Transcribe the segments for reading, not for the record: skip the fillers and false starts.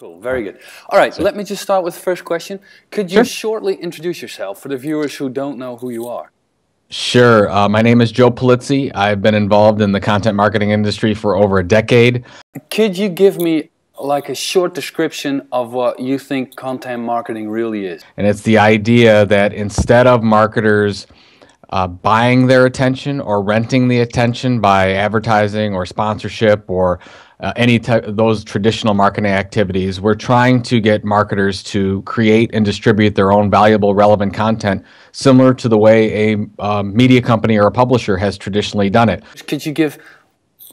Cool, very good. All right, let me just start with the first question. Could you shortly introduce yourself for the viewers who don't know who you are? Sure. My name is Joe Pulizzi. I've been involved in the content marketing industry for over a decade. Could you give me like a short description of what you think content marketing really is? And it's the idea that instead of marketers buying their attention or renting the attention by advertising or sponsorship or any type of those traditional marketing activities, we're trying to get marketers to create and distribute their own valuable, relevant content, similar to the way a media company or a publisher has traditionally done it. Could you give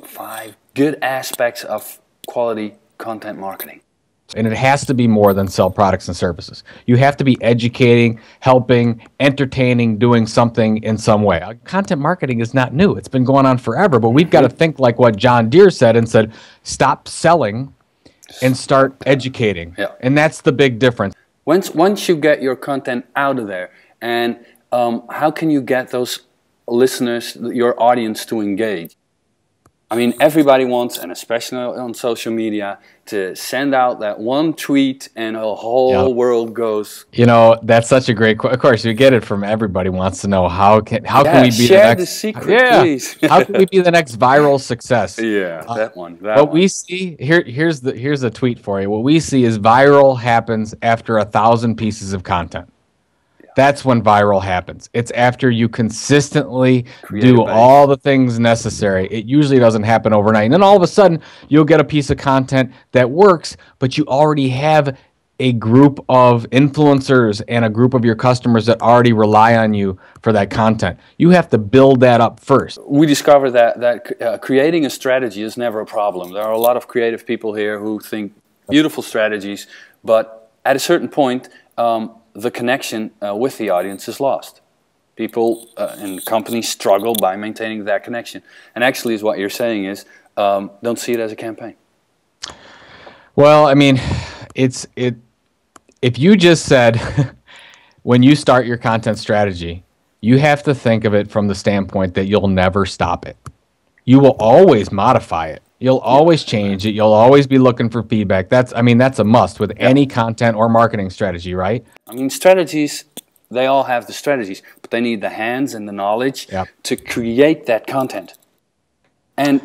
5 good aspects of quality content marketing? And it has to be more than sell products and services. You have to be educating, helping, entertaining, doing something in some way. Content marketing is not new. It's been going on forever, but we've got to think like what John Deere said and said, stop selling and start educating. Yeah. And that's the big difference. Once you get your content out of there, and how can you get those listeners, your audience, to engage? I mean, everybody wants, and especially on social media, to send out that one tweet and a whole world goes. You know, that's such a great question. Of course, you get it from everybody wants to know how can we be share the next secret, please. How can we be the next viral success? Yeah, that one. We see here's the tweet for you. What we see is viral happens after 1,000 pieces of content. That's when viral happens. It's after you consistently do all the things necessary. It usually doesn't happen overnight. And then all of a sudden, you'll get a piece of content that works, but you already have a group of influencers and a group of your customers that already rely on you for that content. You have to build that up first. We discovered that creating a strategy is never a problem. There are a lot of creative people here who think beautiful strategies, but at a certain point, the connection with the audience is lost. People and companies struggle by maintaining that connection. And actually, is what you're saying is, don't see it as a campaign. Well, I mean, if you just said, when you start your content strategy, you have to think of it from the standpoint that you'll never stop it. You will always modify it. You'll always change it. You'll always be looking for feedback. That's a must with any content or marketing strategy, right? I mean, strategies, they all have the strategies, but they need the hands and the knowledge to create that content. And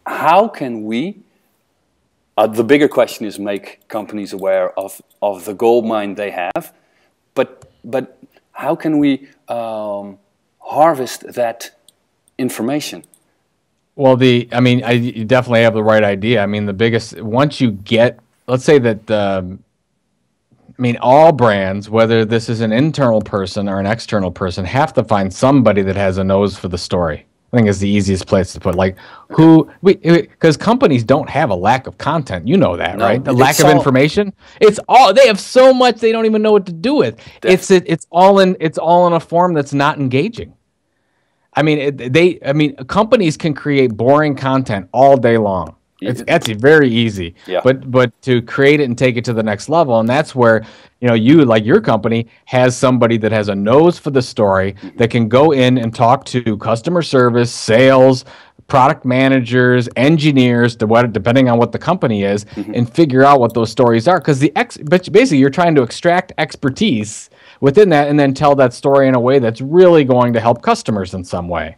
how can we, the bigger question is make companies aware of the gold mine they have, but how can we harvest that information? Well, you definitely have the right idea. I mean, once you get, let's say that, all brands, whether this is an internal person or an external person, have to find somebody that has a nose for the story. I think is the easiest place to put. Like, because companies don't have a lack of content. You know that, right? The lack of information. They have so much they don't even know what to do with. Definitely. It's all in a form that's not engaging. I mean, companies can create boring content all day long. It's very easy. Yeah. But to create it and take it to the next level, and that's where, you, like your company, has somebody that has a nose for the story that can go in and talk to customer service, sales, product managers, engineers, depending on what the company is, and figure out what those stories are. Because basically, you're trying to extract expertise within that and then tell that story in a way that's really going to help customers in some way.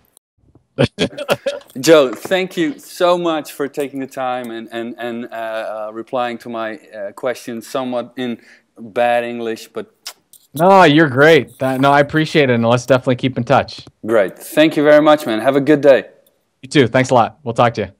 Joe, thank you so much for taking the time and replying to my questions, somewhat in bad English, but... No, you're great. No, I appreciate it, and let's definitely keep in touch. Great. Thank you very much, man. Have a good day. You too. Thanks a lot. We'll talk to you.